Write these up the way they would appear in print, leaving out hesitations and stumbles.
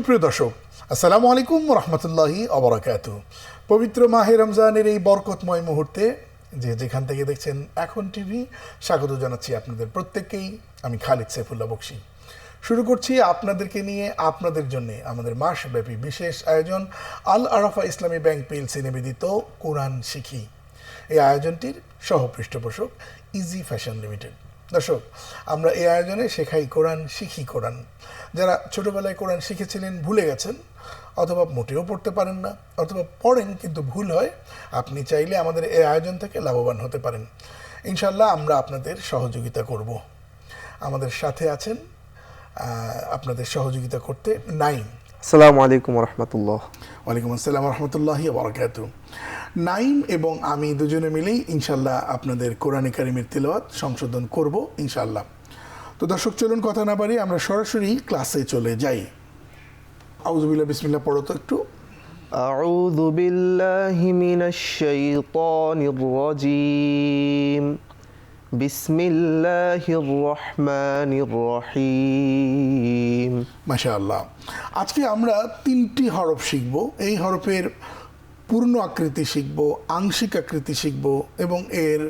সুপ্রিয় দর্শক, আসসালামু আলাইকুম রহমতুল্লাহি অবরাকাতু। পবিত্র মাহে রমজানের এই বরকতময় মুহূর্তে যে যেখান থেকে দেখছেন এখন টিভি, স্বাগত জানাচ্ছি আপনাদের প্রত্যেককেই। আমি খালিদ সাইফুল্লাহ বকশী। শুরু করছি আপনাদেরকে নিয়ে, আপনাদের জন্য আমাদের মাসব্যাপী বিশেষ আয়োজন আল আরাফা ইসলামী ব্যাংক পিএলসি নিবেদিত কোরআন শিখি। এই আয়োজনটির সহ পৃষ্ঠপোষক ইজি ফ্যাশন লিমিটেড। দর্শক, আমরা এই আয়োজনে শেখাই কোরআন, শিখি কোরআন। যারা ছোটবেলায় কোরআন শিখেছিলেন, ভুলে গেছেন, অথবা মোটেও পড়তে পারেন না, অথবা পড়েন কিন্তু ভুল হয়, আপনি চাইলে আমাদের এই আয়োজন থেকে লাভবান হতে পারেন। ইনশাল্লাহ আমরা আপনাদের সহযোগিতা করব। আমাদের সাথে আছেন আপনাদের সহযোগিতা করতে নাইম। আসসালামু আলাইকুম রহমতুল্লাহ। ওয়ালাইকুম আসসালাম রহমতুল্লাহি বারাকাতু। নাইম এবং আমি দুজনে মিলেই ইনশাল্লাহ আপনাদের কোরআনে কারিমের তিলাওয়াত সংশোধন করব ইনশাল্লাহ। তো দর্শক, চলুন কথা না বাড়িয়ে আমরা সরাসরি ক্লাসে চলে যাই। আউযুবিল্লাহ, বিসমিল্লাহ পড়ো তো একটু। আউযু বিল্লাহি মিনাশ শাইতানির রাজীম। বিসমিল্লাহির রহমানির রহিম। মাশাআল্লাহ। আজকে আমরা 3টি হরফ শিখব। এই হরফের পূর্ণ আকৃতি শিখব, আংশিক আকৃতি শিখব এবং এর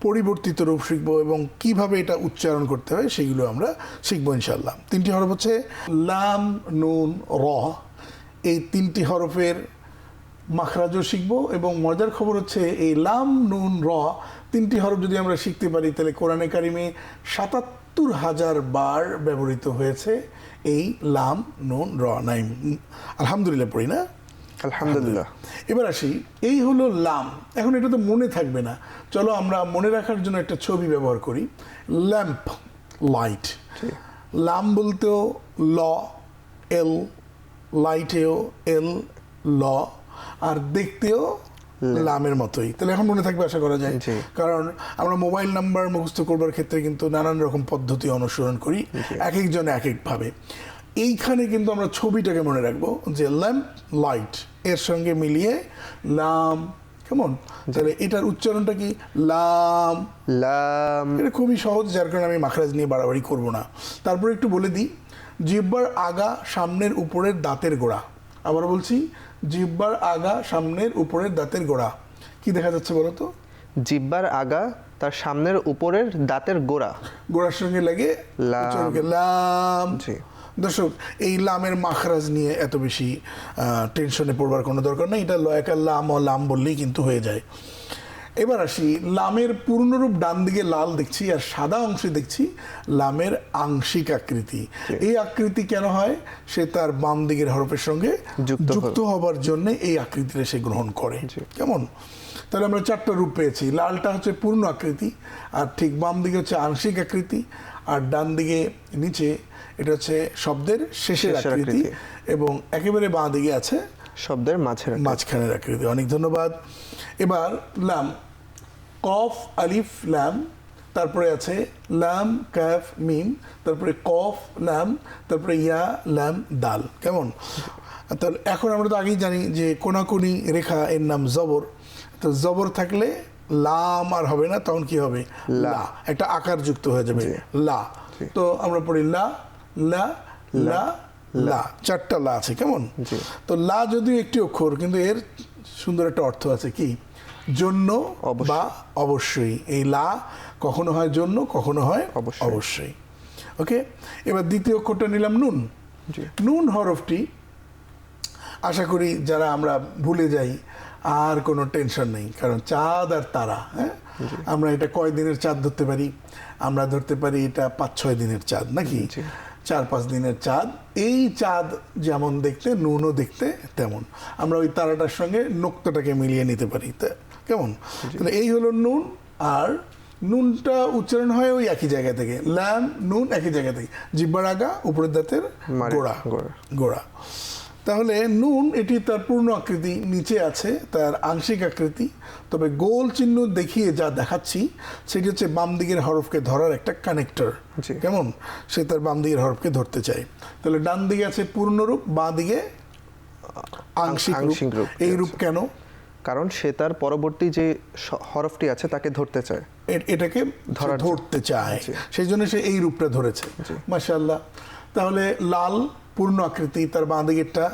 পরিবর্তিত রূপ শিখব, এবং কিভাবে এটা উচ্চারণ করতে হয় সেগুলো আমরা শিখব ইনশাআল্লাহ। 3টি হরফ হচ্ছে লাম, নুন, র। এই 3টি হরফের মাখরাজও শিখব, এবং মজার খবর হচ্ছে এই লাম, নুন, র 3টি হরফ যদি আমরা শিখতে পারি, তাহলে কোরআনে কারিমে ৭৭,০০০ বার ব্যবহৃত হয়েছে এই লাম, নুন, র। নাইম আলহামদুলিল্লাহ পড়ি না? আলহামদুলিল্লাহ। এবার আসি, এই হলো লাম। এখন এটা তো মনে থাকবে না, চলো আমরা মনে রাখার জন্য একটা ছবি ব্যবহার করি। Lamp, light. লাম বলতেও ল, এল, লাইটেও এল, ল, আর দেখতেও লামের মতোই। তাহলে এখন মনে থাকবে আশা করা যায়, কারণ আমরা মোবাইল নাম্বার মুখস্থ করবার ক্ষেত্রে কিন্তু নানান রকম পদ্ধতি অনুসরণ করি, এক একজন এক একভাবে। এইখানে কিন্তু আমরা ছবিটাকে মনে রাখবো যে ল্যাম্প, লাইট এর সঙ্গে মিলিয়ে লাম। কেমন? তাহলে এটার উচ্চারণটা কি? লাম, লাম। এটা খুবই সহজ, যার কারণে আমি মাখরাজ নিয়ে বাড়াবাড়ি করব না। তারপরে একটু বলে দিই, জিহ্বার আগা, সামনের উপরের দাঁতের গোড়া। আবার বলছি, জিহ্বার আগা, সামনের উপরের দাঁতের গোড়া। কি দেখা যাচ্ছে বলো তো? জিহ্বার আগা, তার সামনের উপরের দাঁতের গোড়া, গোড়ার সঙ্গে লাগে লাম। লাম। জি। দর্শক, এই লামের মাখরাজ নিয়ে এত বেশি টেনশনে পড়বার কোনো দরকার নেই। এটা লয়াকার লাম ও লাম বললেই কিন্তু হয়ে যায়। এবার আসি, লামের পূর্ণরূপ ডান দিকে লাল দেখছি, আর সাদা অংশে দেখছি লামের আংশিক আকৃতি। এই আকৃতি কেন হয়? সে তার বাম দিকের হরফের সঙ্গে যুক্ত হবার জন্য এই আকৃতিটা সে গ্রহণ করে। কেমন? তাহলে আমরা 4টা রূপ পেয়েছি। লালটা হচ্ছে পূর্ণ আকৃতি, আর ঠিক বাম দিকে হচ্ছে আংশিক আকৃতি, আর ডান দিকে নিচে এটা হচ্ছে শব্দের শেষের আকৃতি, এবং একেবারে বাঁ দিকে আছে শব্দের মাঝখানের আকৃতি। অনেক ধন্যবাদ। এবার লাম, কফ, আলিফ, লাম, তারপরে আছে লাম, কাফ, মিম, তারপরে কফ, লাম, তারপরে ইয়া, লাম, দাল। কেমন? তাহলে এখন আমরা তো আগেই জানি যে কোনাকুনি রেখা এর নাম জবর। তো জবর থাকলে লাম আর হবে না, তখন কি হবে? লা, একটা আকার যুক্ত হয়ে যাবে, লা। তো আমরা পড়ি লা, লা, লা, লা। 4টা লা আছে। কেমন? তো লা যদিও একটি অক্ষর, কিন্তু এর সুন্দর একটা অর্থ আছে। কি? জন্য বা অবশ্যই। এই লা কখনো হয় জন্য, কখনো হয় অবশ্যই। ওকে, এবার দ্বিতীয় অক্ষরটা নিলাম নুন। নুন হরফটি আশা করি যারা আমরা ভুলে যাই, আর কোনো টেনশন নেই, কারণ চাঁদ আর তারা। হ্যাঁ, আমরা এটা কয় দিনের চাঁদ ধরতে পারি? আমরা ধরতে পারি এটা 5-6 দিনের চাঁদ, নাকি 4-5 দিনের চাঁদ। এই চাঁদ যেমন দেখতে, নুনও দেখতে তেমন। আমরা ওই তারাটার সঙ্গে নোক্তাটাকে মিলিয়ে নিতে পারি। কেমন? তাহলে এই হলো নুন। আর নুনটা উচ্চারণ হয় ওই একই জায়গা থেকে, ল্যাম, নুন, একই জায়গা থেকে, জিহ্বার আগা, উপরের দাঁতের গোড়া, গোড়া। তাহলে নুন, এটি তার পূর্ণ আকৃতি, নিচে আছে তার আংশিক আকৃতি। তবে গোল চিহ্ন দেখিয়ে যা দেখাচ্ছি সেটি হচ্ছে বাম দিকের হরফকে ধরার একটা কানেক্টর। কেমন? সে তার বাম দিকের হরফকে ধরতে চায়। তাহলে ডান দিকে আছে পূর্ণরূপ, বাঁ দিকে আংশিক রূপ। এই রূপ কেন? কারণ সে তার পরবর্তী যে হরফটি আছে তাকে ধরতে চায়, এটাকে ধরতে চায়, সেই জন্য সে এই রূপটা ধরেছে। মাশাআল্লাহ। তাহলে লাল পূর্ণ আকৃতি, তার বাঁ দিকেরটা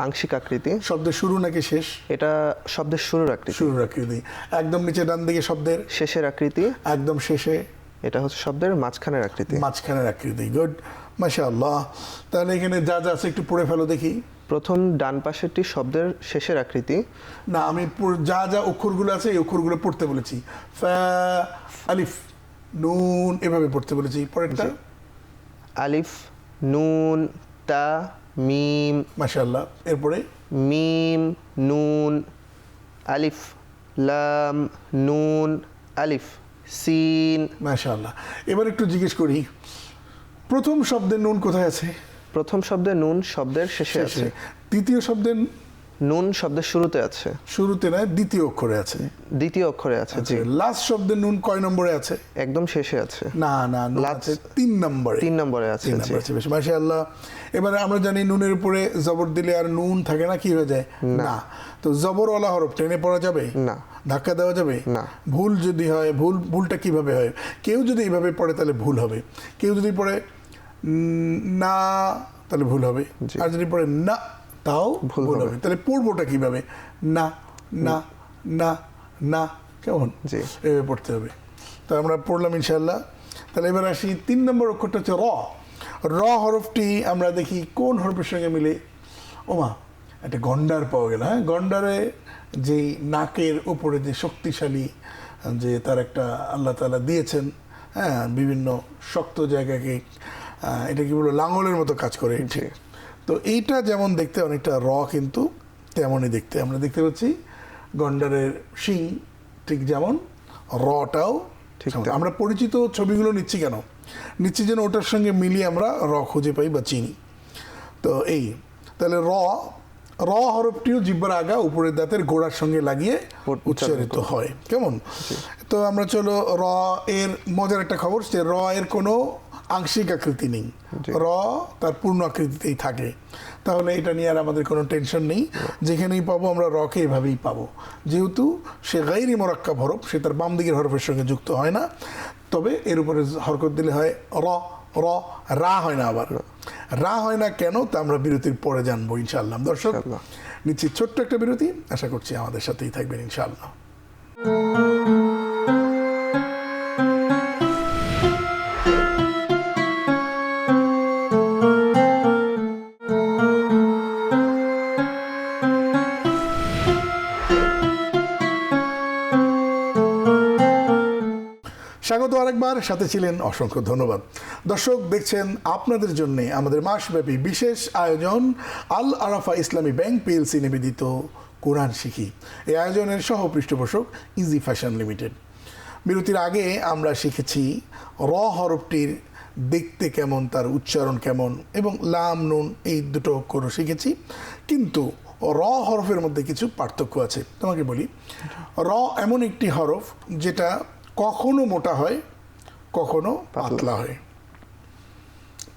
আংশিক আকৃতি। শব্দের শুরু নাকি শেষ? এটা শব্দের শুরুর আকৃতি। শুরুর আকৃতি। একদম নিচে ডান দিকে শব্দের শেষের আকৃতি। একদম শেষে এটা হচ্ছে শব্দের মাঝখানের আকৃতি। মাঝখানের আকৃতি। গুড, মাশাআল্লাহ। তাহলে এখানে যা যা আছে একটু পড়ে ফেলো দেখি। প্রথম ডান পাশেরটি শব্দের শেষের আকৃতি। না, আমি যা যা অক্ষরগুলো আছে এই অক্ষরগুলো পড়তে বলেছি। ফা, আলিফ, নুন, এভাবে পড়তে বলেছি। পরেরটা আলিফ, নুন, তা, মিম। মাশাআল্লাহ। এরপরে মিম, নুন, আলিফ, লাম, নুন, আলিফ, সিন। মাশাআল্লাহ। এবার একটু জিজ্ঞেস করি, প্রথম শব্দের নুন কোথায় আছে? প্রথম শব্দের নুন শব্দের শেষে আছে। দ্বিতীয় শব্দের নুন শব্দের শুরুতে আছে। শুরুতে নয়, দ্বিতীয় অক্ষরে আছে। দ্বিতীয় অক্ষরে আছে, জি। লাস্ট শব্দের নুন কয় নম্বরে আছে? একদম শেষে আছে। না না, নুন আছে 3 নম্বরে। 3 নম্বরে আছে, জি। মাশাআল্লাহ। এবারে আমরা জানি নুনের উপরে জবর দিলে আর নুন থাকে না, কি হয়ে যায়? না। তো জবরওয়ালা হরফ টেনে পড়া যাবে না। ধাক্কা দেওয়া যাবে না। ভুল যদি হয়, ভুলটা কিভাবে হয়? কেউ যদি এইভাবে পড়ে তাহলে ভুল হবে, কেউ যদি পড়ে না তাহলে ভুল হবে, আর যদি পড়ে না তাও ভুল হবে। তাহলে পড়বোটা কিভাবে? না না না না, কেমন? জি, এভাবে পড়তে হবে। তো আমরা পড়লাম ইনশাআল্লাহ। তাহলে এবার আসি 3 নম্বর অক্ষরটা হচ্ছে র। র হরফটি আমরা দেখি কোন হরফের সঙ্গে মিলে। ওমা, একটা গন্ডার পাওয়া গেল। হ্যাঁ, গন্ডারে যেই নাকের উপরে যে শক্তিশালী যে তার একটা আল্লাহ তাআলা দিয়েছেন, হ্যাঁ, বিভিন্ন শক্ত জায়গাকে, এটা কি বলবো, লাঙলের মতো কাজ করে। ঠিক। তো এইটা যেমন দেখতে অনেকটা র, কিন্তু তেমনই দেখতে আমরা দেখতে পাচ্ছি গন্ডারের শিং ঠিক যেমন, রটাও ঠিক। আমরা পরিচিত ছবিগুলো নিচ্ছি কেন? নিচ্ছি যেন ওটার সঙ্গে মিলিয়ে আমরা র খুঁজে পাই বা চিনি। তো এই তাহলে র হরফটিও জিহ্বার আগা উপরের দাঁতের গোড়ার সঙ্গে লাগিয়ে উচ্চারিত হয়। কেমন? তো আমরা চলো, র এর মজার একটা খবর, যে র এর কোনো আংশিক আকৃতি নেই, র তার পূর্ণ আকৃতিতেই থাকে। তাহলে এটা নিয়ে আর আমাদের কোনো টেনশন নেই, যেখানেই পাবো আমরা রকে এভাবেই পাবো। যেহেতু সে গায়রি মোরাক্কাব হরফ, সে তার বাম দিকের হরফের সঙ্গে যুক্ত হয় না, তবে এর উপরে হরকত দিলে হয় র, রা হয় না। আবার রা হয় না কেন, তা আমরা বিরতির পরে জানবো ইনশাআল্লাহ। দর্শক, নিচ্ছি ছোট্ট একটা বিরতি, আশা করছি আমাদের সাথেই থাকবেন ইনশাআল্লাহ। স্বাগত আরেকবার, সাথে ছিলেন অসংখ্য ধন্যবাদ। দর্শক, দেখছেন আপনাদের জন্য আমাদের মাসব্যাপী বিশেষ আয়োজন আল আরাফা ইসলামী ব্যাংক পিএলসি নিবেদিত কোরআন শিখি। এই আয়োজনের সহ পৃষ্ঠপোষক ইজি ফ্যাশন লিমিটেড। বিরতির আগে আমরা শিখেছি র হরফটির দেখতে কেমন, তার উচ্চারণ কেমন, এবং লাম নুন এই দুটো অক্ষরও শিখেছি। কিন্তু র হরফের মধ্যে কিছু পার্থক্য আছে। তোমাকে বলি, র এমন একটি হরফ যেটা কখনো মোটা হয়, কখনো পাতলা হয়।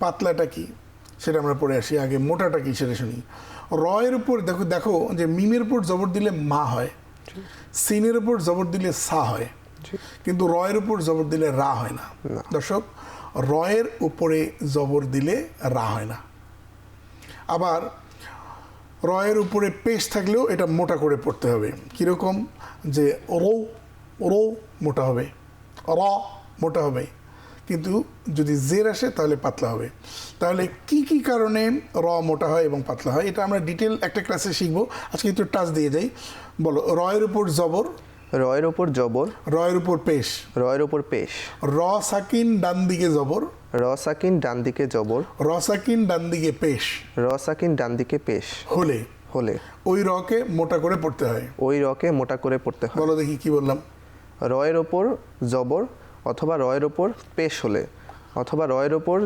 পাতলাটা কি সেটা আমরা পড়ে আসি, আগে মোটাটা কি সেটা শুনি। র এর উপর দেখো যে মিমের উপর জবর দিলে মা হয়, সিনের উপর জবর দিলে সা হয়, কিন্তু র এর উপর জবর দিলে রা হয় না। দর্শক, র এর উপরে জবর দিলে রা হয় না। আবার র এর উপরে পেশ থাকলেও এটা মোটা করে পড়তে হবে। কীরকম? যে রো মোটা হবে, র মোটা হবে, কিন্তু যদি জের আসে তাহলে পাতলা হবে। তাহলে কি কি কারণে র মোটা হয় এবং পাতলা হয়, এটা আমরা ডিটেল একটা ক্লাসে শিখবো। আজকে একটু টাচ দিয়ে যাই। বলো, র এর উপর জবর, র এর উপর জবর, র এর উপর পেশ, র এর উপর পেশ, র সাকিন ডান দিকে জবর, র সাকিন ডান দিকে জবর, র সাকিন ডান দিকে পেশ, র সাকিন ডান দিকে পেশ হলে ওই রকে মোটা করে পড়তে হয়। ওই রকে মোটা করে পড়তে হয়। বলো দেখি কি বললাম। র এর ওপর জবর অথবা র এর ওপর পেশ হলে, অথবা র এর ওপর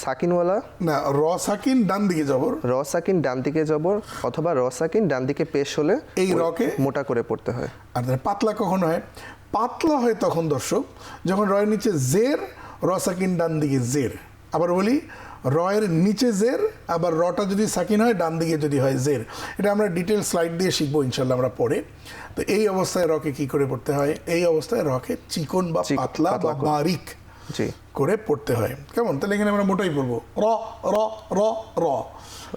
সাকিনওয়ালা, না, র সাকিন ডান দিকে জবর, র সাকিন ডান দিকে জবর অথবা র সাকিন ডান দিকে পেশ হলে এই রকে মোটা করে পড়তে হয়। আর পাতলা কখন হয়? পাতলা হয় তখন দর্শক, যখন রয়ের নিচে জের, র সাকিন ডান দিকে জের। আবার বলি, রয়ের নিচে জের, আবার রটা যদি সাকিন হয় ডান দিকে যদি হয় জের। এটা আমরা ডিটেল স্লাইড দিয়ে শিখবো ইনশাল্লাহ আমরা পরে। তো এই অবস্থায় রকে কি করে পড়তে হয়? এই অবস্থায় রকে চিকন বা পাতলা বা বারিক জি করে পড়তে হয়। কেমন? তাহলে এখানে আমরা মোটাই পড়বো র র র র।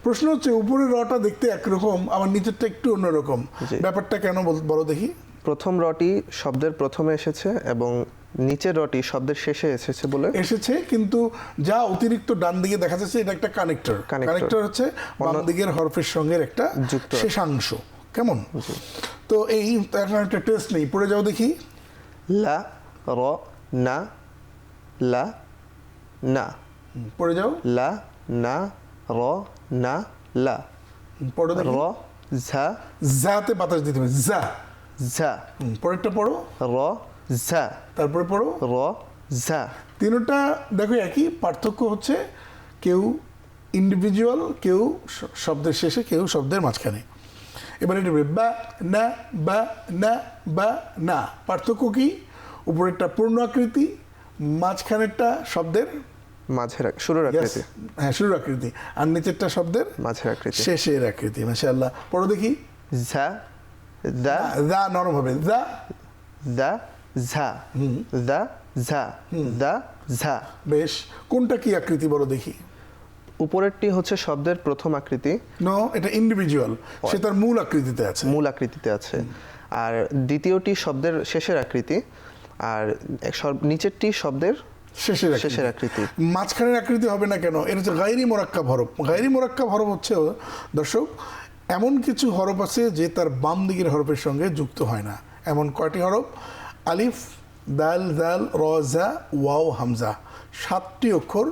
প্রশ্ন হচ্ছে উপরের রটা দেখতে একরকম, আবার নিচেরটা একটু অন্যরকম, জি। ব্যাপারটা কেন বলো দেখি। প্রথম রটি শব্দের প্রথমে এসেছে এবং নিচের রটি শব্দের শেষে এসেছে বলে এসেছে, কিন্তু যা অতিরিক্ত ডান দিকে দেখা যাচ্ছে এটা একটা কানেক্টর। কানেক্টর হচ্ছে বাম দিকের হরফের সঙ্গে একটা যুক্ত শেষাংশ। কেমন? তো এই এখন একটা টেস্ট নেই, পড়ে যাও দেখি। লা র না লা না, পড়ে যাও। লা না র না লা, পড়ো দেখি। র ঝা জাতে বাতাস দিতে হবে, যা। ঝা, পরেরটা পড়ো। র ঝা, তারপরে পড়ো। র ঝা। তিনটা দেখো একই, পার্থক্য হচ্ছে কেউ ইন্ডিভিজুয়াল, কেউ শব্দের শেষে, কেউ শব্দের মাঝখানে। এবার এটা বা না বা না বা না, পার্থক্য কি? উপরেরটা পূর্ণ আকৃতি, মাঝখানেরটা শব্দের মাঝের শুরুর আকৃতি, হ্যাঁ শুরুর আকৃতি, আর নিচেরটা শব্দের মাঝের আকৃতি। শেষের আকৃতি। মাশাআল্লাহ, পড়ো দেখি। ঝা দা দা নরম হবে, দা দা ঝা দা ঝা দা ঝা। বেশ। কোনটা কি আকৃতি বলো দেখি। উপরেরটি হচ্ছে শব্দের প্রথম আকৃতি, নো, এটা ইন্ডিভিজুয়াল, সে তার মূল আকৃতিতে আছে। মূল আকৃতিতে আছে। আর দ্বিতীয়টি শব্দের শেষের আকৃতি, আর নিচেরটি শব্দের শেষের আকৃতি। মাঝখানের আকৃতি হবে না কেন? এটা হচ্ছে গায়রি মোরাক্কাব হরফ। গায়রি মোরাক্কাব হরফ হচ্ছে, দর্শক, এমন কিছু হরফ আছে যে তার বাম দিকের হরফের সঙ্গে যুক্ত হয় না। এমন কয়টি হরফ? আলিফ, দাল, জাল, র, জা, ওয়াও, হামজা, 7টি অক্ষর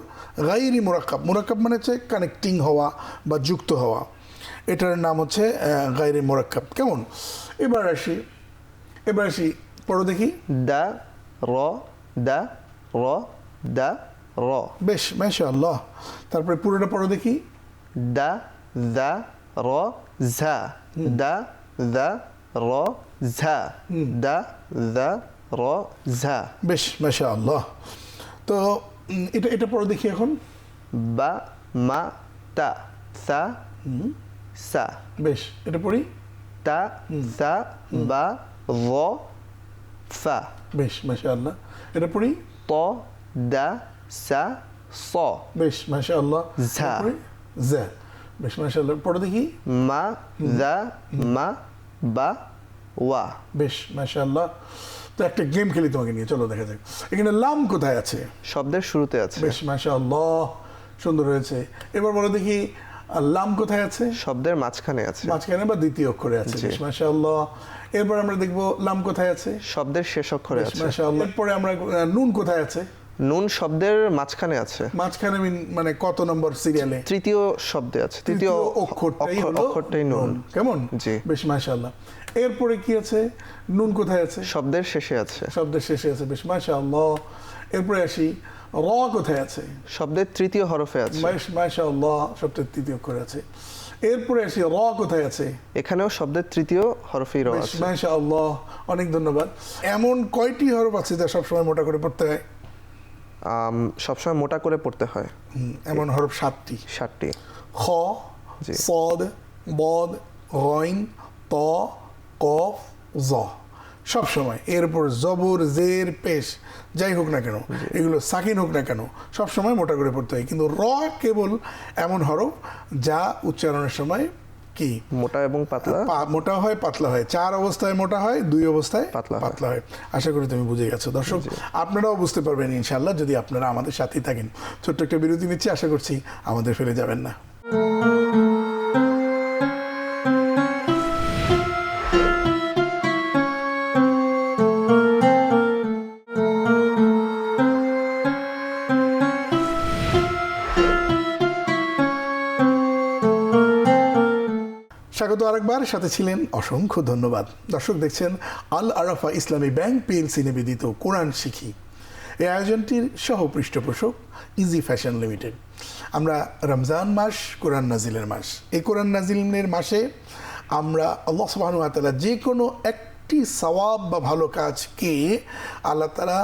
গায়রি মোরাক্কাব। মোরাক্কাব মানে হচ্ছে কানেক্টিং হওয়া বা যুক্ত হওয়া, এটার নাম হচ্ছে গায়রি মোরাক্কাব। কেমন? এবার আসি, পড়ো দেখি। দা র দা র দা র। বেশ, মাশাআল্লাহ। তারপরে পুরোটা পড়ো দেখি। দা দা র ঝা দা দা র ঝা দা দা র ঝা। বেশ, মাশাআল্লাহ। তো এটা পড়ো দেখি এখন। বা মা তা সা সা। বেশ, এটা পড়ি। তা সা বা র ফা। বেশ, মাশাআল্লাহ। এটা পড়ি। ত দা সা স। বেশ, মাশাআল্লাহ। ঝা। এটা পড়ি। জা। বেশ, মাশাআল্লাহ। পড়ো দেখি। মা দা মা বা ওয়া। বেশ, মাশাআল্লাহ। তো একটা গেম খেলি তোমাকে নিয়ে, চলো দেখা যাক। এখানে লাম কোথায় আছে? শব্দের শুরুতে আছে। বেশ, মাশাআল্লাহ, সুন্দর হয়েছে। এবার বলো দেখি, লাম কোথায় আছে? শব্দের মাঝখানে আছে, মাঝখানে বা দ্বিতীয় অক্ষরে আছে। বেশ, মাশাআল্লাহ। এরপর আমরা দেখবো লাম কোথায় আছে? শব্দের শেষ অক্ষরে বেশ, আছে। মাশাআল্লাহ। এরপরে আমরা নুন কোথায় আছে? নুন শব্দের মাঝখানে আছে। মাঝখানে মানে কত নম্বর সিরিয়ালে? তৃতীয় শব্দে আছে, তৃতীয় অক্ষরটাই নুন। কেমন? জি। বেশ, মাশাআল্লাহ। এরপরে কি আছে? নুন কোথায় আছে? শব্দের শেষে আছে। শব্দের শেষে আছে। বেশ, মাশাআল্লাহ। এরপরে আসি, র কোথায় আছে? শব্দের তৃতীয় হরফে আছে। বেশ, মাশাআল্লাহ, শব্দের তৃতীয় অক্ষরে আছে। এরপরে আসি, র কোথায় আছে? এখানেও শব্দের তৃতীয় হরফেই র বেশ, আছে। মাশাআল্লাহ, অনেক ধন্যবাদ। এমন কয়টি হরফ আছে যা সবসময় মোটা করে পড়তে হয়? সবসময় মোটা করে পড়তে হয়। এমন হরফ 7টি। 7টি। খ, জি। সদ, বদ, গইন, ত, কফ, জ। সবসময় এর উপর জবর, জের, পেশ যাই হোক না কেন, এগুলো সাকিন হোক না কেন, সবসময় মোটা করে পড়তে হয়। কিন্তু র কেবল এমন হরফ যা উচ্চারণের সময় কি মোটা এবং পাতলা, মোটা হয়, পাতলা হয়। 4 অবস্থায় মোটা হয়, 2 অবস্থায় পাতলা হয়। আশা করি তুমি বুঝে গেছো। দর্শক, আপনারাও বুঝতে পারবেন ইনশাআল্লাহ যদি আপনারা আমাদের সাথেই থাকেন। ছোট্ট একটা বিরতি নিচ্ছি, আশা করছি আমাদের ফেলে যাবেন না। স্বাগত আরেকবার, সাথে ছিলেন অসংখ্য ধন্যবাদ। দর্শক, দেখছেন আল আরাফা ইসলামী ব্যাংক পিএলসি নিবেদিত কোরআন শিখি। এই আয়োজনটির সহ পৃষ্ঠপোষক ইজি ফ্যাশন লিমিটেড। আমরা রমজান মাস কোরআন নাজিলের মাস। এই কোরআন নাজিলের মাসে আমরা আল্লাহ সুবহানাহু ওয়া তাআলা যে কোনো একটি সওয়াব বা ভালো কাজকে আল্লাহ তাআলা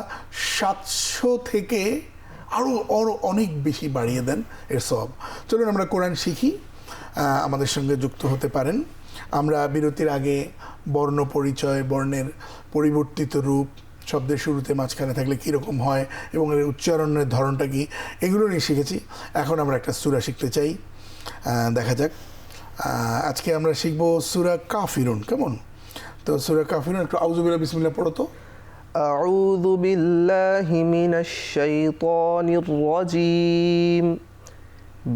700 থেকে আরও অনেক বেশি বাড়িয়ে দেন এর সওয়াব। চলুন আমরা কোরআন শিখি, আমাদের সঙ্গে যুক্ত হতে পারেন। আমরা বিরতির আগে বর্ণ পরিচয়, বর্ণের পরিবর্তিত রূপ শব্দের শুরুতে মাঝখানে থাকলে কীরকম হয় এবং এর উচ্চারণের ধরনটা কী, এগুলো নিয়ে শিখেছি। এখন আমরা একটা সূরা শিখতে চাই, দেখা যাক। আজকে আমরা শিখবো সূরা কাফিরুন। কেমন? তো সূরা কাফিরুন একটু আউযুবিল্লাহ বিসমিল্লাহ পড়ো তো। أعوذ بالله من الشيطان الرجيم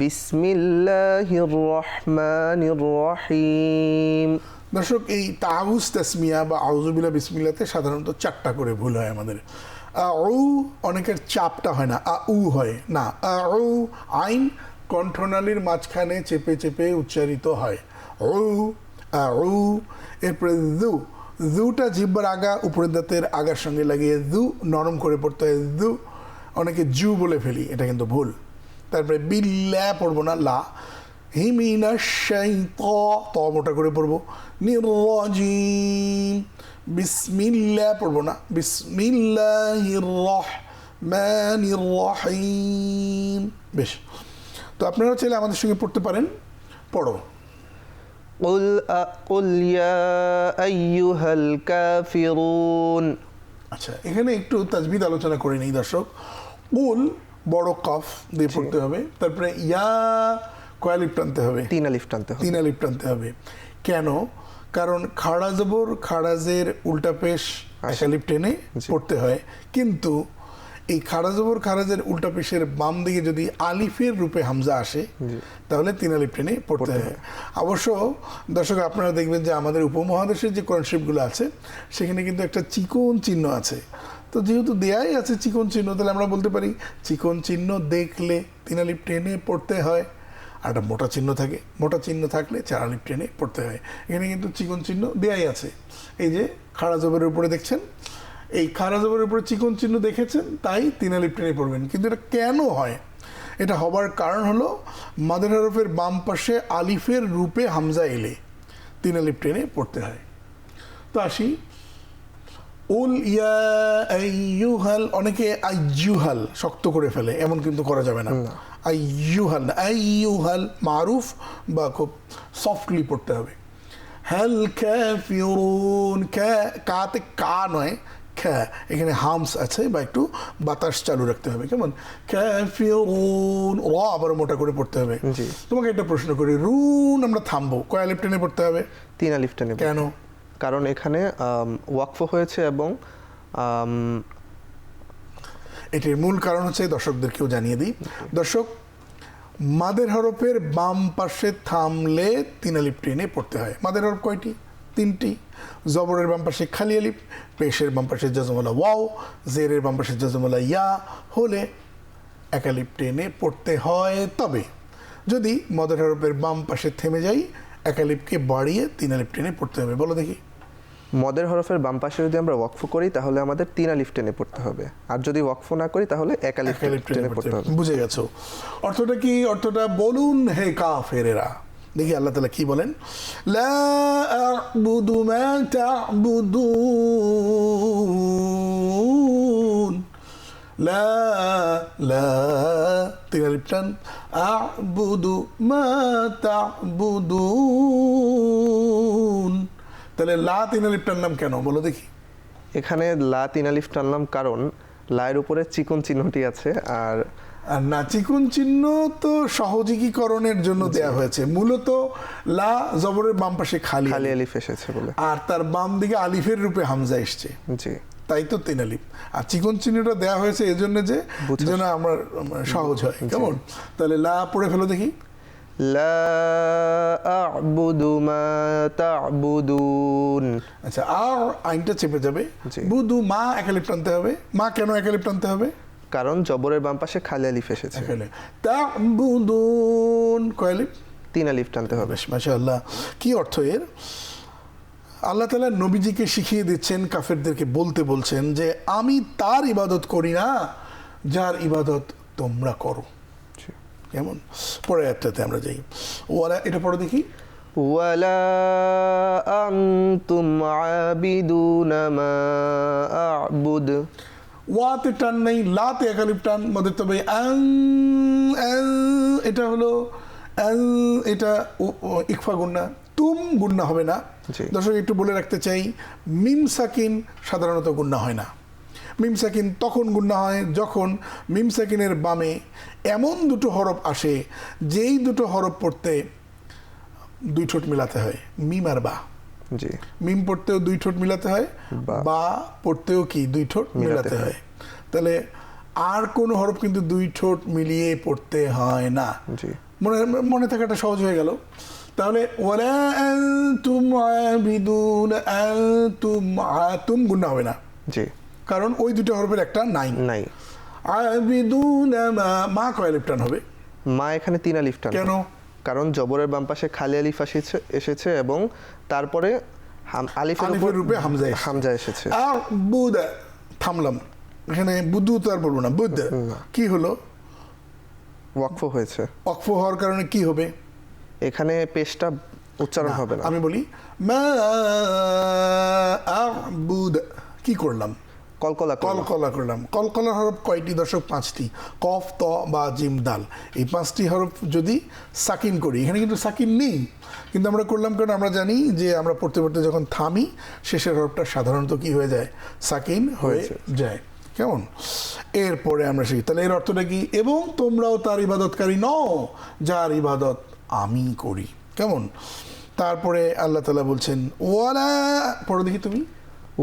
بسم الله الرحمن الرحيم। দর্শক, এই তাউজ তাসমিয়া বা আউযুবিল্লাহ বিসমিল্লাহতে সাধারণত 4টা করে ভুল হয় আমাদের। আউ অনেকের চাপটা হয় না, আউ হয় না। আউ আইন কণ্ঠনালীর মাঝখানে চেপে চেপে উচ্চারিত হয়। উ আউ। এরপরে জু, জুটা জিহ্বার আগা উপরের দাঁতের আগার সঙ্গে লাগিয়ে জু নরম করে পড়তে হয়, জু। অনেকে জু বলে ফেলি, এটা কিন্তু ভুল। তারপরে বিল্লা পড়বো না, লা। হিমিনা ত মোটা করে পড়বো, নির্রাজিম। বিসমিল্লাহ পড়বো না, বিসমিল্লাহির রহমানির রহিম। বেশ, তো আপনারা চাইলে আমাদের সঙ্গে পড়তে পারেন। পড়ো। قل يا أيها الكافرون। আচ্ছা, এখানে একটু তাজবিদ আলোচনা করে নিই দর্শক। কুল বড় কফ দিয়ে পড়তে হবে, তারপরে ইয়া কয় আলিফ টানতে হবে, 3 আলিফ টানতে হবে। 3 আলিফ টানতে হবে। কেন? কারণ খাড়া জবর খাড়াজের উল্টা পেশ এক আলিফ টেনে পড়তে হয়, কিন্তু এই খাড়া জবর খারাজের উল্টা পেশের বাম দিকে যদি আলিফের রূপে হামজা আসে তাহলে 3 আলিফ টেনে পড়তে হয়। অবশ্য দর্শক, আপনারা দেখবেন যে আমাদের উপমহাদেশের যে কোরআন শরীফগুলো আছে সেখানে কিন্তু একটা চিকন চিহ্ন আছে। তো যেহেতু দেয়াই আছে চিকন চিহ্ন, তাহলে আমরা বলতে পারি চিকন চিহ্ন দেখলে 3 আলিফ টেনে পড়তে হয়। আর একটা মোটা চিহ্ন থাকে, মোটা চিহ্ন থাকলে 4 আলিফ টেনে পড়তে হয়। এখানে কিন্তু চিকন চিহ্ন দেয়াই আছে। এই যে খাড়া জবরের উপরে দেখছেন, এই খাড়া জবরের উপরে চিকন চিহ্ন দেখেছেন, তাই 3 আলিফ টেনে পড়বেন। কিন্তু এটা কেন হয়? এটা হবার কারণ হলো মাদের হরফের বাম পাশে আলিফের রূপে হামজা এলে 3 আলিফ টেনে পড়তে হয়। তো আসি, উল ইয়া আইয়ুহাল, অনেকে আইয়ুহাল শক্ত করে ফেলে, এমন কিন্তু করা যাবে না। আইয়ুহাল না, আইয়ুহাল মারুফ বা খুব সফটলি পড়তে হবে। হাল কাফিরুন, কাতে কা নয়, খ্যা, এখানে হামস আছে বা একটু বাতাস চালু রাখতে হবে। কেমন? কাফিরুন, র আবার মোটা করে পড়তে হবে। তোমাকে একটা প্রশ্ন করি, রুন আমরা থামবো, কয় আলিফ টেনে পড়তে হবে? 3 আলিফ টেনে। কেন? কারণ এখানে ওয়াকফ হয়েছে এবং এটির মূল কারণ হচ্ছে, দর্শকদেরকেও জানিয়ে দিই। দর্শক, মাদের হরফের বাম পাশে থামলে 3 আলিফ টেনে পড়তে হয়। মাদের হরফ কয়টি? 3টি। জবরের বাম পাশে খালি আলিফ, পেশের বাম পাশে জজমওয়ালা ওয়াও, জেরের বাম পাশে জজমওয়ালা ইয়া হলে 1 আলিফ টেনে পড়তে হয়। তবে যদি মাদের হরফের বাম পাশে থেমে যাই, 1 আলিফকে বাড়িয়ে 3 আলিফ টেনে পড়তে হবে। বলো দেখি। মদের হরফের বাম পাশে যদি আমরা ওয়াকফ করি তাহলে আমাদের 3 আলিফ টেনে পড়তে হবে, আর যদি ওয়াকফ না করি তাহলে 1 আলিফ টেনে পড়তে হবে। বুঝে গেছো? অর্থটা কি? অর্থটা বলুন হে কাফেরেরা। দেখি আল্লাহ তাআলা কি বলেন। লা আ'বুদু মা তা'বুদুন, লা লা 3 আলিফ টান, আ'বুদু মা তা'বুদুন। তাহলে লা 3 আলিফ টানলাম কেন? বলো দেখি। এখানে লা 3 আলিফ টানলাম কারণ লায়ের উপরে চিকন চিহ্নটি আছে, আর না, চিকন চিহ্ন তো সহযোগীকরণের জন্য দেয়া হয়েছে। মূলত লা জবরের বাম পাশে খালি আলিফ এসেছে বলে, আর তার বাম দিকে আলিফের রূপে হামজা এসছে, জি, তাই তো 3 আলিফ। আর চিকন চিহ্নটা দেয়া হয়েছে এজন্য যে যেন আমরা সহজ হয়। কেমন? তাহলে লা পড়ে ফেলো দেখি। লা আ'বুদু মা তা'বুদুন। আচ্ছা, আর আইনটা চেপে যাবে। বুদু মা 1 আলিফ টানতে হবে। মা কেন 1 আলিফ টানতে হবে? কারণ জবরের বাম পাশে খালি আলিফ এসেছে। তা'বুদুন কয় আলিফ? 3 আলিফ টানতে হবে। মাশাআল্লাহ, কি অর্থ এর? আল্লাহ তাআলা নবীজিকে শিখিয়ে দিচ্ছেন, কাফেরদেরকে বলতে বলছেন যে আমি তার ইবাদত করি না যার ইবাদত তোমরা করো। কেমন? পরে একটাতে আমরা যাই। ওয়ালা, এটা পড়ো দেখি। ওয়ালা আনতুম আবিদুনা মা আ'বুদ। ওয়াতে টান নেই, লাতে 1 আলিফ টান, মধ্যে তবে এটা হলো এটা ইকফা গুন্না, তুম গুন্না হবে না। দর্শক একটু বলে রাখতে চাই, মিম সাকিন সাধারণত গুন্না হয় না। মিম সাকিন তখন গুণনা হয় যখন মিম সাকিনের বামে এমন দুটো হরফ আসে যেই দুটো হরফ পড়তে দুই ঠোঁট মিলাতে হয়, মিম আর বা। জি। মিম পড়তেও দুই ঠোঁট মিলাতে হয়, বা পড়তেও কি দুই ঠোঁট মিলাতে হয়। তাহলে আর কোন হরফ কিন্তু দুই ঠোঁট মিলিয়ে পড়তে হয় না। জি। মনে থাকাটা সহজ হয়ে গেল। তাহলে ওয়ালা আনতুম আবিদুন, আনতুম গুণনা হবে না। জি। কারণ ওই দুটো হরফের একটা নাই। আবিদুন মা কয় আলিফ টান হবে? মা এখানে 3 আলিফ টান। কেন? কারণ জবরের বাম পাশে খালি আলিফ এসেছে এবং তারপরে আলিফের উপর রূপে হামজা এসেছে। আর বুদ, থামলাম এখানে, বুদু তো আর বলবো না, বুদ কি হলো? ওয়াকফ হয়েছে। ওয়াকফ হওয়ার কারণে কি হবে? এখানে পেশটা উচ্চারণ হবে না। আমি বলি মা আবুদ, কি করলাম? কলকলা করলাম। কলকলার হরফ কয়টি দর্শক? 5টি। কফ, ত, বা, জিম, দাল। এই 5টি হরফ যদি সাকিন করি, এখানে কিন্তু সাকিন নেই, কিন্তু আমরা করলাম কারণ আমরা জানি যে আমরা পড়তে পড়তে যখন থামি শেষের হরফটা সাধারণত কি হয়ে যায়? সাকিন হয়ে যায়। কেমন? এরপরে আমরা শিখি, তাহলে এর অর্থটা কি? এবং তোমরাও তার ইবাদতকারী নও যার ইবাদত আমি করি। কেমন? তারপরে আল্লাহ তাআলা বলছেন ওয়ালা, পড়ো দেখি তুমি।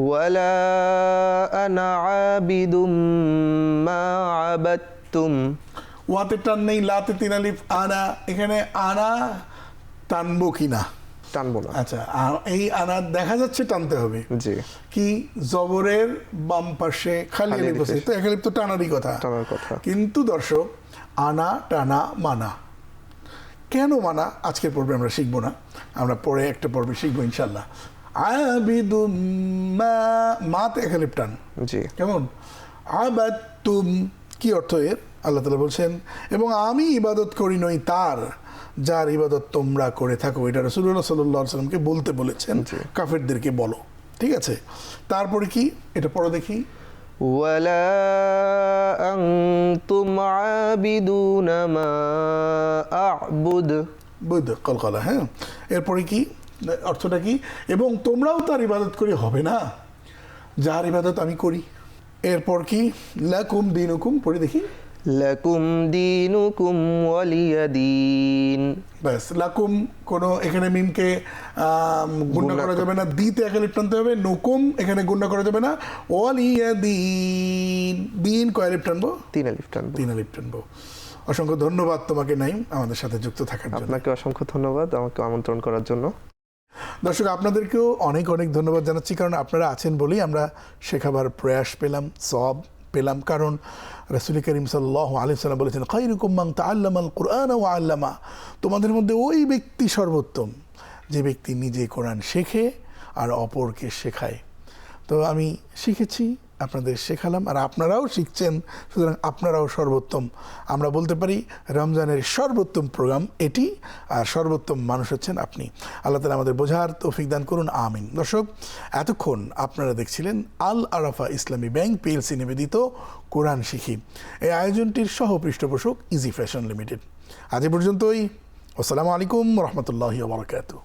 ওয়ালা আনা আবিদুম মা আবাদতুম। ওয়াতে টান নেই, লাতে 3 আলিফ। আনা, এখানে আনা টানবো কিনা? টানবো না। আচ্ছা, এই আনা দেখা যাচ্ছে টানতে হবে। জি। কি? জবরের বাম পাশে খালি আলিফ আছে, তো এক আলিফ তো টানারই কথা। কিন্তু দর্শক আনা টানা মানা, কেন মানা আজকের পর্বে আমরা শিখবো না, আমরা পরে একটা পর্বে শিখবো ইনশাল্লাহ। আবিদুম মাতে এক আলিফ টান। জি। কেমন? আবাদতুম, কি অর্থ এর? আল্লাহ তাআলা বলছেন এবং আমি ইবাদত করি নই তার যার ইবাদত তোমরা করে থাকো। এটা রাসূলুল্লাহ সাল্লাল্লাহু আলাইহি ওয়াসাল্লামকে বলতে বলেছেন, কাফেরদেরকে বলো। ঠিক আছে, তারপরে কি? এটা পড়ো দেখি। ওয়ালা আনতুম আবিদুনা মা আ'বুদ। বুদ, কলকলা। হ্যাঁ, এরপরে কি? অর্থটা কি? এবং তোমরাও তার ইবাদত করি হবে না যার ইবাদত আমি করি। এরপর কি? লাকুম দীনুকুম, পড়ে দেখি। লাকুম দীনুকুম ওয়ালিয়া দীন। ব্যাস, লাকুম কোনো এখানে মিমকে গুণনা করা যাবে না, দিতে এক আলিফ টানতে হবে। নুকুম এখানে গুণনা করা যাবে না। ওয়ালিয়া দিন, দিন কয় আলিফ টানবো? 3 আলিফ টানবো। 3 আলিফ টানবো। অসংখ্য ধন্যবাদ তোমাকে নাইম আমাদের সাথে যুক্ত থাকার জন্য। আপনাকে অসংখ্য ধন্যবাদ আমাকে আমন্ত্রণ করার জন্য। দর্শক আপনাদেরকেও অনেক অনেক ধন্যবাদ জানাচ্ছি, কারণ আপনারা আছেন বলেই আমরা শেখাবার প্রয়াস পেলাম, সওয়াব পেলাম। কারণ রাসূল করিম সাল্লাল্লাহু আলাইহি ওয়াসাল্লাম বলেছেন খায়রুকুম মান তাআল্লামাল কুরআন ওয়া আল্লামা, তোমাদের মধ্যে ওই ব্যক্তি সর্বোত্তম যে ব্যক্তি নিজে কোরআন শেখে আর অপরকে শেখায়। তো আমি শিখেছি, আপনাদের শেখালাম, আর আপনারাও শিখছেন, সুতরাং আপনারাও সর্বোত্তম। আমরা বলতে পারি রমজানের সর্বোত্তম প্রোগ্রাম এটি, আর সর্বোত্তম মানুষ হচ্ছেন আপনি। আল্লাহ তাআলা আমাদের বোঝার তৌফিক দান করুন, আমিন। দর্শক, এতক্ষণ আপনারা দেখছিলেন আল আরাফা ইসলামী ব্যাংক পিএলসি নিবেদিত কোরআন শিখি। এই আয়োজনটির সহ পৃষ্ঠপোষক ইজি ফ্যাশন লিমিটেড। আজ পর্যন্তই। আসসালামু আলাইকুম রহমতুল্লাহি ওয়া বারাকাতুহু।